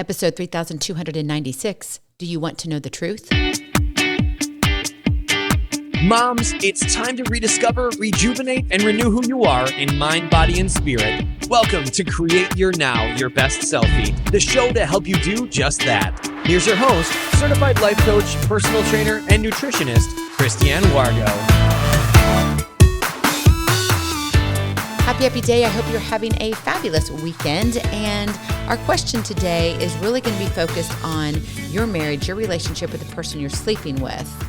Episode 3296, Do You Want to Know the Truth? Moms, it's time to rediscover, rejuvenate, and renew who you are in mind, body, and spirit. Welcome to Create Your Now, Your Best Selfie, the show to help you do just that. Here's your host, certified life coach, personal trainer, and nutritionist, Kristianne Wargo. Happy day. I hope you're having a fabulous weekend. And our question today is really going to be focused on your marriage, your relationship with the person you're sleeping with.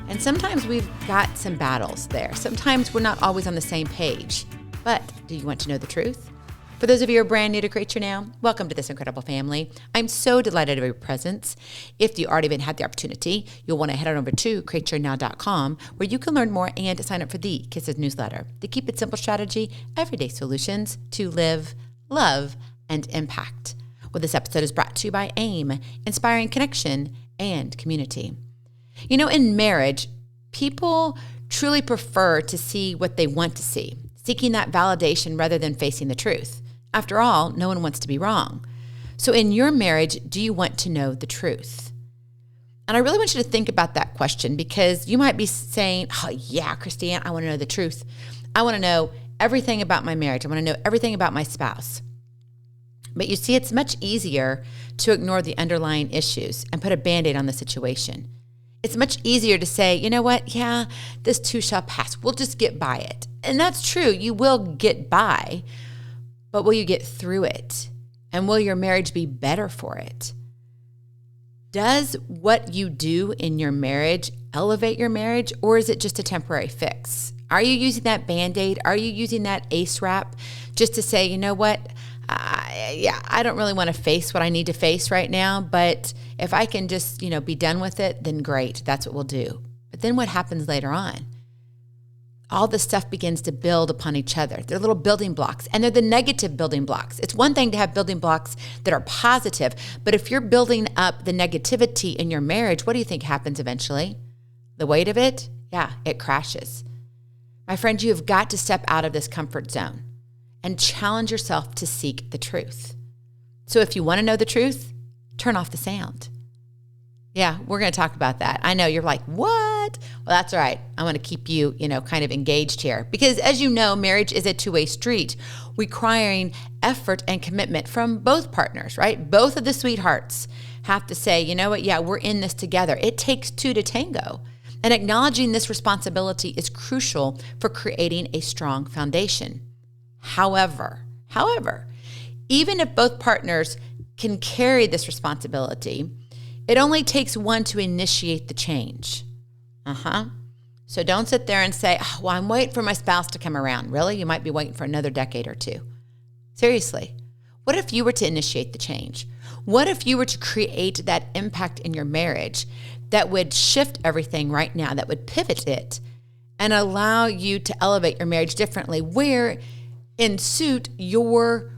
And sometimes we've got some battles there. Sometimes we're not always on the same page. But do you want to know the truth? For those of you who are brand new to Create Your Now, welcome to this incredible family. I'm so delighted of your presence. If you already haven't had the opportunity, you'll want to head on over to createyournow.com where you can learn more and sign up for the Kisses newsletter, the Keep It Simple strategy, everyday solutions to live, love, and impact. Well, this episode is brought to you by AIM, Inspiring Connection and Community. You know, in marriage, people truly prefer to see what they want to see, seeking that validation rather than facing the truth. After all, no one wants to be wrong. So in your marriage, do you want to know the truth? And I really want you to think about that question because you might be saying, oh yeah, Kristianne, I want to know the truth. I want to know everything about my marriage. I want to know everything about my spouse. But you see, it's much easier to ignore the underlying issues and put a bandaid on the situation. It's much easier to say, you know what? Yeah, this too shall pass. We'll just get by it. And that's true. You will get by, but will you get through it? And will your marriage be better for it? Does what you do in your marriage elevate your marriage, or is it just a temporary fix? Are you using that Band-Aid? Are you using that ACE wrap just to say, you know what? I don't really want to face what I need to face right now, but if I can just, be done with it, then great. That's what we'll do. But then what happens later on? All this stuff begins to build upon each other. They're little building blocks, and they're the negative building blocks. It's one thing to have building blocks that are positive, but if you're building up the negativity in your marriage, what do you think happens eventually? The weight of it? Yeah, it crashes. My friend, you have got to step out of this comfort zone and challenge yourself to seek the truth. So if you want to know the truth, turn off the sound. Yeah, we're going to talk about that. I know you're like, what? Well, that's all right. I want to keep you, kind of engaged here. Because as you know, marriage is a two-way street, requiring effort and commitment from both partners, right? Both of the sweethearts have to say, you know what? Yeah, we're in this together. It takes two to tango. And acknowledging this responsibility is crucial for creating a strong foundation. However, even if both partners can carry this responsibility, it only takes one to initiate the change. So don't sit there and say, oh, well, I'm waiting for my spouse to come around. Really? You might be waiting for another decade or two. Seriously, what if you were to initiate the change? What if you were to create that impact in your marriage that would shift everything right now, that would pivot it and allow you to elevate your marriage differently, where in suit your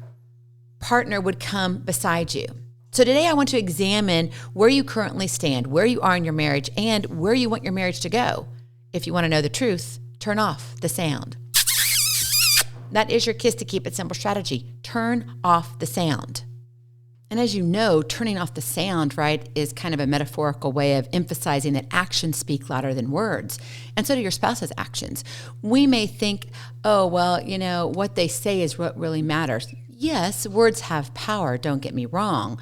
partner would come beside you? So today I want to examine where you currently stand, where you are in your marriage, and where you want your marriage to go. If you want to know the truth, turn off the sound. That is your Kiss to Keep It Simple strategy. Turn off the sound. And as you know, turning off the sound, right, is kind of a metaphorical way of emphasizing that actions speak louder than words. And so do your spouse's actions. We may think, oh, well, what they say is what really matters. Yes, words have power, don't get me wrong.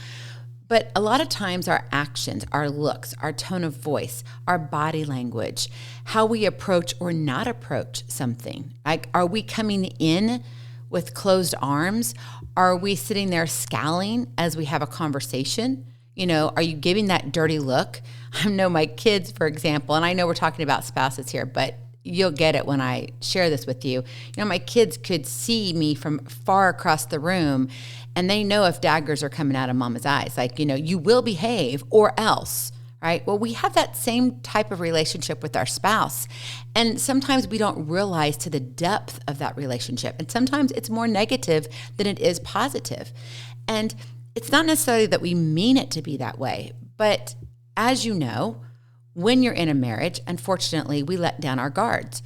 But a lot of times our actions, our looks, our tone of voice, our body language, how we approach or not approach something. Like, are we coming in with closed arms? Are we sitting there scowling as we have a conversation? Are you giving that dirty look? I know my kids, for example, and I know we're talking about spouses here, but you'll get it when I share this with you. My kids could see me from far across the room, and they know if daggers are coming out of mama's eyes. Like, you will behave or else, right? Well, we have that same type of relationship with our spouse. And sometimes we don't realize to the depth of that relationship. And sometimes it's more negative than it is positive. And it's not necessarily that we mean it to be that way. But as you know, when you're in a marriage, unfortunately, we let down our guards.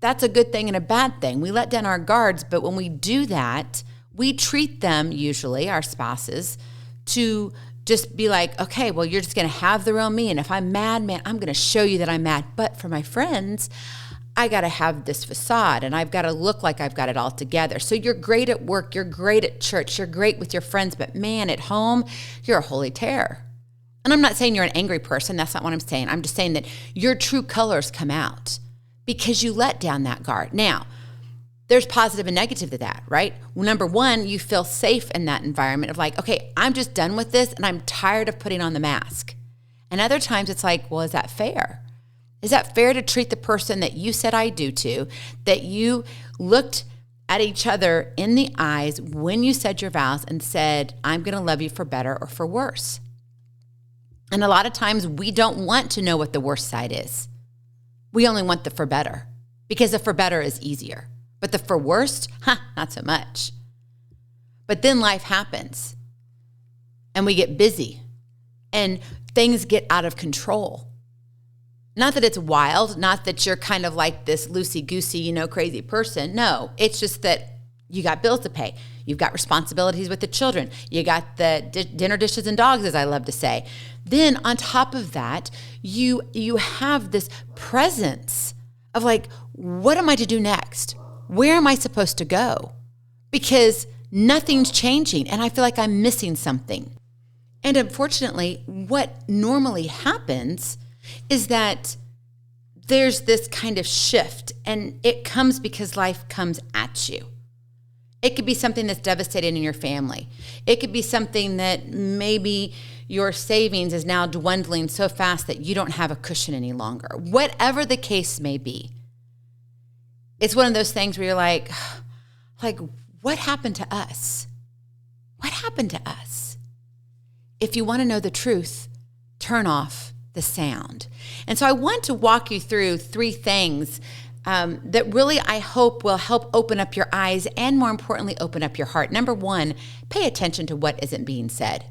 That's a good thing and a bad thing. We let down our guards, but when we do that, we treat them, usually our spouses, to just be like, okay, well, you're just going to have the real me. And if I'm mad, man, I'm going to show you that I'm mad. But for my friends, I got to have this facade and I've got to look like I've got it all together. So you're great at work. You're great at church. You're great with your friends. But man, at home, you're a holy terror. And I'm not saying you're an angry person. That's not what I'm saying. I'm just saying that your true colors come out because you let down that guard. Now, there's positive and negative to that, right? Well, number one, you feel safe in that environment of like, okay, I'm just done with this and I'm tired of putting on the mask. And other times it's like, well, is that fair? Is that fair to treat the person that you said I do to, that you looked at each other in the eyes when you said your vows and said, I'm going to love you for better or for worse? And a lot of times we don't want to know what the worst side is. We only want the for better because the for better is easier. But the for worst, not so much. But then life happens and we get busy and things get out of control. Not that it's wild, not that you're kind of like this loosey-goosey, crazy person. No, it's just that you got bills to pay. You've got responsibilities with the children. You got the dinner dishes and dogs, as I love to say. Then on top of that, you have this presence of like, what am I to do next? Where am I supposed to go? Because nothing's changing and I feel like I'm missing something. And unfortunately, what normally happens is that there's this kind of shift and it comes because life comes at you. It could be something that's devastating in your family. It could be something that maybe your savings is now dwindling so fast that you don't have a cushion any longer. Whatever the case may be. It's one of those things where you're like, what happened to us? What happened to us? If you want to know the truth, turn off the sound. And so I want to walk you through 3 things that really I hope will help open up your eyes and more importantly, open up your heart. Number 1, pay attention to what isn't being said.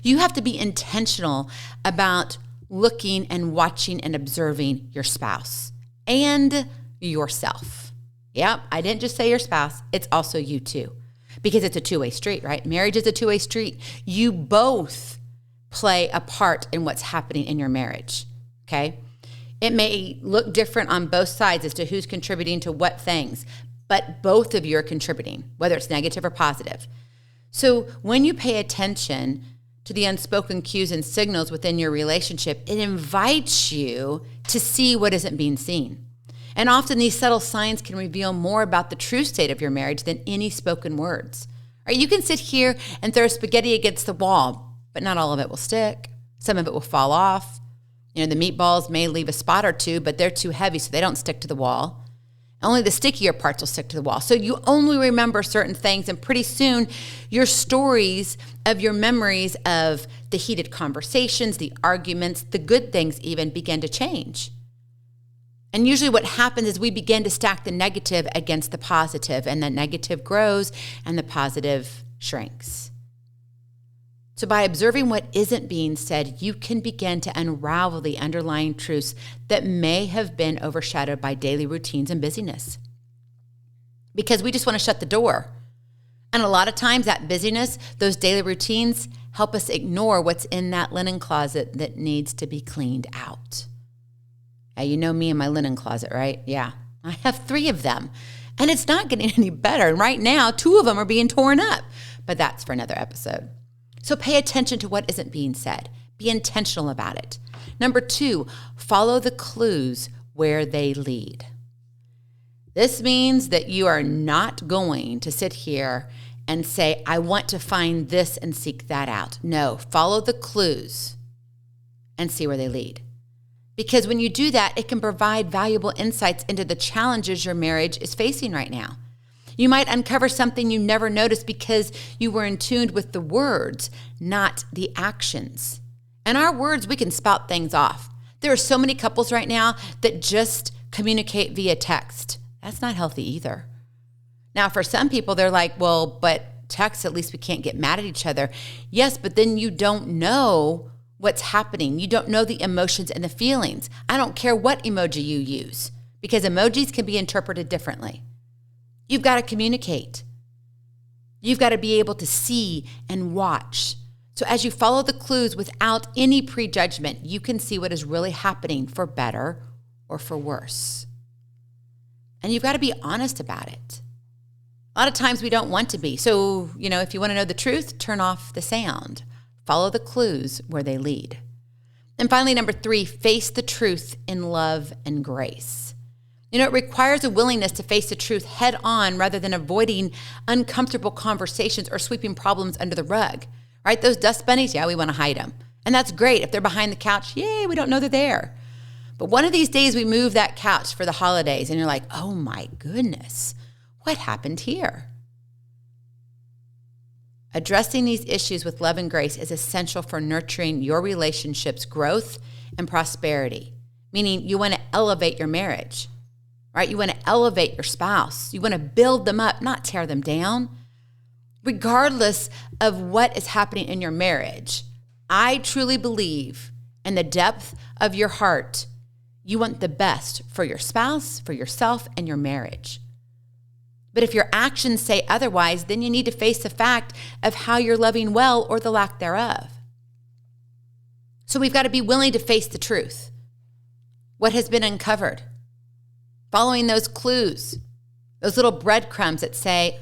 You have to be intentional about looking and watching and observing your spouse and yourself. Yep, I didn't just say your spouse, it's also you too. Because it's a two-way street, right? Marriage is a two-way street. You both play a part in what's happening in your marriage, okay? It may look different on both sides as to who's contributing to what things, but both of you are contributing, whether it's negative or positive. So when you pay attention to the unspoken cues and signals within your relationship, it invites you to see what isn't being seen. And often these subtle signs can reveal more about the true state of your marriage than any spoken words. Or you can sit here and throw spaghetti against the wall, but not all of it will stick. Some of it will fall off. The meatballs may leave a spot or two, but they're too heavy, so they don't stick to the wall. Only the stickier parts will stick to the wall. So you only remember certain things, and pretty soon your stories of your memories of the heated conversations, the arguments, the good things even begin to change. And usually what happens is we begin to stack the negative against the positive, and the negative grows and the positive shrinks. So by observing what isn't being said, you can begin to unravel the underlying truths that may have been overshadowed by daily routines and busyness. Because we just want to shut the door. And a lot of times that busyness, those daily routines, help us ignore what's in that linen closet that needs to be cleaned out. Now, you know me and my linen closet, right? Yeah, I have 3 of them. And it's not getting any better. And right now, 2 of them are being torn up. But that's for another episode. So pay attention to what isn't being said. Be intentional about it. Number 2, follow the clues where they lead. This means that you are not going to sit here and say, I want to find this and seek that out. No, follow the clues and see where they lead. Because when you do that, it can provide valuable insights into the challenges your marriage is facing right now. You might uncover something you never noticed because you were in tune with the words, not the actions. And our words, we can spout things off. There are so many couples right now that just communicate via text. That's not healthy either. Now, for some people, they're like, well, but text, at least we can't get mad at each other. Yes, but then you don't know what's happening. You don't know the emotions and the feelings. I don't care what emoji you use because emojis can be interpreted differently. You've got to communicate. You've got to be able to see and watch So as you follow the clues without any prejudgment, you can see what is really happening for better or for worse. And you've got to be honest about it. A lot of times we don't want to be. So, if you want to know the truth, turn off the sound. Follow the clues where they lead. And finally, number 3, face the truth in love and grace. It requires a willingness to face the truth head on rather than avoiding uncomfortable conversations or sweeping problems under the rug, right? Those dust bunnies, we want to hide them. And that's great. If they're behind the couch, yay, we don't know they're there. But one of these days we move that couch for the holidays and you're like, oh my goodness, what happened here? Addressing these issues with love and grace is essential for nurturing your relationship's growth and prosperity, meaning you want to elevate your marriage, right? You want to elevate your spouse. You want to build them up, not tear them down. Regardless of what is happening in your marriage, I truly believe in the depth of your heart, you want the best for your spouse, for yourself, and your marriage. But if your actions say otherwise, then you need to face the fact of how you're loving well or the lack thereof. So we've got to be willing to face the truth. What has been uncovered? Following those clues, those little breadcrumbs that say,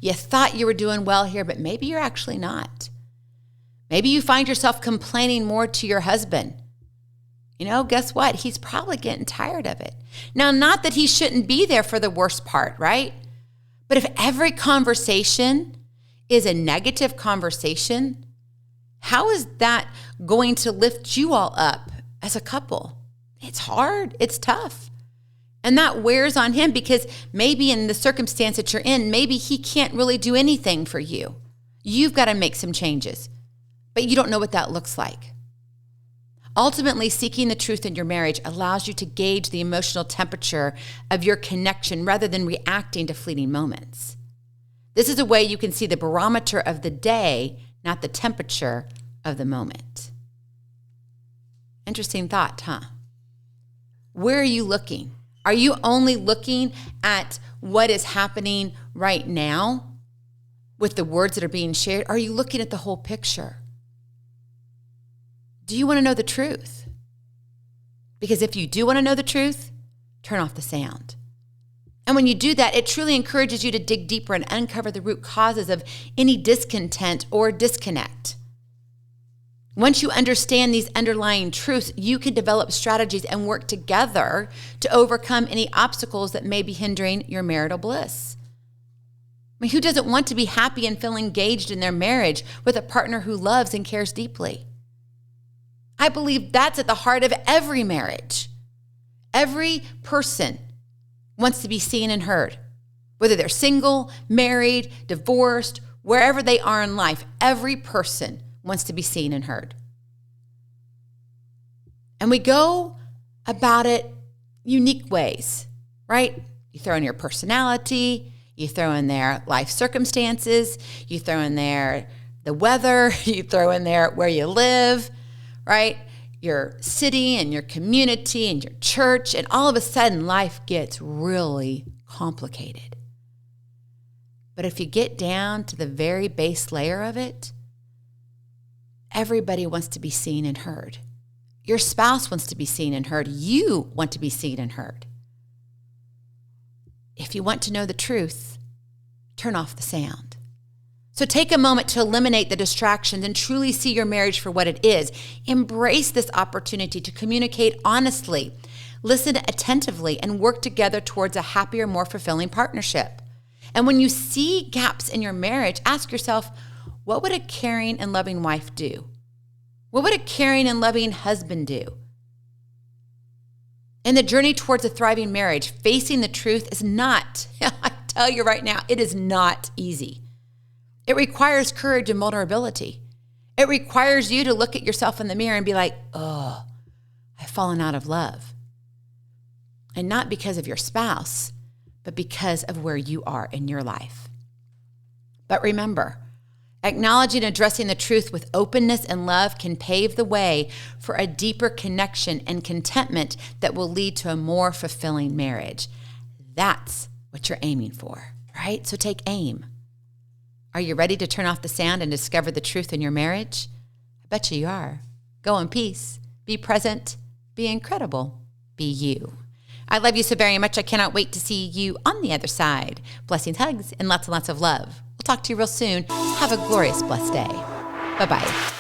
you thought you were doing well here, but maybe you're actually not. Maybe you find yourself complaining more to your husband. Guess what? He's probably getting tired of it. Now, not that he shouldn't be there for the worst part, right? But if every conversation is a negative conversation, how is that going to lift you all up as a couple? It's hard. It's tough. And that wears on him because maybe in the circumstance that you're in, maybe he can't really do anything for you. You've got to make some changes, but you don't know what that looks like. Ultimately, seeking the truth in your marriage allows you to gauge the emotional temperature of your connection rather than reacting to fleeting moments. This is a way you can see the barometer of the day, not the temperature of the moment. Interesting thought, huh? Where are you looking? Are you only looking at what is happening right now with the words that are being shared? Are you looking at the whole picture? Do you want to know the truth? Because if you do want to know the truth, turn off the sound. And when you do that, it truly encourages you to dig deeper and uncover the root causes of any discontent or disconnect. Once you understand these underlying truths, you can develop strategies and work together to overcome any obstacles that may be hindering your marital bliss. I mean, who doesn't want to be happy and feel engaged in their marriage with a partner who loves and cares deeply? I believe that's at the heart of every marriage. Every person wants to be seen and heard. Whether they're single, married, divorced, wherever they are in life, every person wants to be seen and heard. And we go about it unique ways, right? You throw in your personality, you throw in there life circumstances, you throw in there the weather, you throw in there where you live, right? Your city and your community and your church, and all of a sudden life gets really complicated. But if you get down to the very base layer of it, everybody wants to be seen and heard. Your spouse wants to be seen and heard. You want to be seen and heard. If you want to know the truth, turn off the sound. So take a moment to eliminate the distractions and truly see your marriage for what it is. Embrace this opportunity to communicate honestly, listen attentively, and work together towards a happier, more fulfilling partnership. And when you see gaps in your marriage, ask yourself, what would a caring and loving wife do? What would a caring and loving husband do? In the journey towards a thriving marriage, facing the truth is not, I tell you right now, it is not easy. It requires courage and vulnerability. It requires you to look at yourself in the mirror and be like, oh, I've fallen out of love. And not because of your spouse, but because of where you are in your life. But remember, acknowledging and addressing the truth with openness and love can pave the way for a deeper connection and contentment that will lead to a more fulfilling marriage. That's what you're aiming for, right? So take aim. Are you ready to turn off the sound and discover the truth in your marriage? I bet you are. Go in peace. Be present. Be incredible. Be you. I love you so very much. I cannot wait to see you on the other side. Blessings, hugs, and lots of love. We'll talk to you real soon. Have a glorious, blessed day. Bye-bye.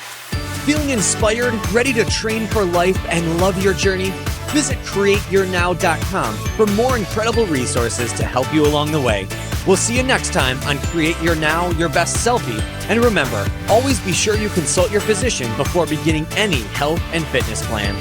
Feeling inspired, ready to train for life and love your journey? Visit createyournow.com for more incredible resources to help you along the way. We'll see you next time on Create Your Now, Your Best Selfie. And remember, always be sure you consult your physician before beginning any health and fitness plan.